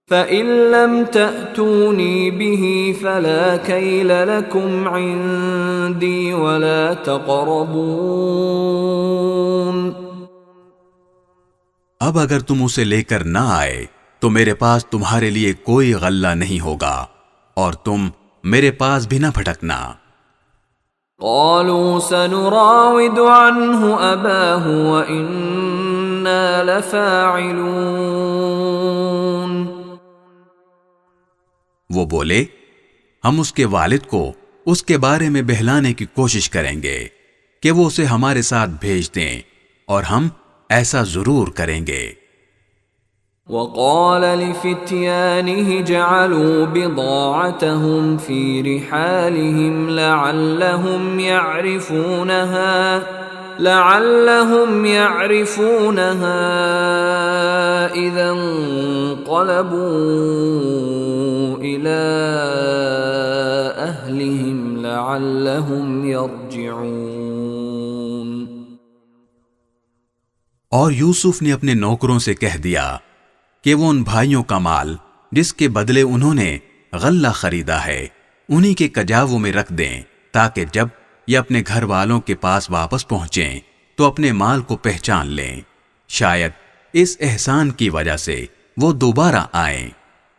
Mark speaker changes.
Speaker 1: فَإِن لَّمْ تَأْتُونِي بِهِ فَلَا كَيْلَ لَكُمْ عِندِي وَلَا تَقْرَبُونَ۔
Speaker 2: اب اگر تم اسے لے کر نہ آئے تو میرے پاس تمہارے لیے کوئی غلہ نہیں ہوگا اور تم میرے پاس بھی نہ بھٹکنا۔
Speaker 1: قالوا سنراود عنه أباه وإنا لفاعلون۔
Speaker 2: وہ بولے ہم اس کے والد کو اس کے بارے میں بہلانے کی کوشش کریں گے کہ وہ اسے ہمارے ساتھ بھیج دیں اور ہم ایسا ضرور کریں گے۔
Speaker 1: وقال لفتيانه جعلوا بضاعتهم في رحالهم لعلهم يعرفونها إذا انقلبوا إلى أهلهم لعلهم يرجعون۔
Speaker 2: اور یوسف نے اپنے نوکروں سے کہہ دیا کہ وہ ان بھائیوں کا مال جس کے بدلے انہوں نے غلہ خریدا ہے انہی کے کجاووں میں رکھ دیں تاکہ جب یہ اپنے گھر والوں کے پاس واپس پہنچیں تو اپنے مال کو پہچان لیں، شاید اس احسان کی وجہ سے وہ دوبارہ آئیں۔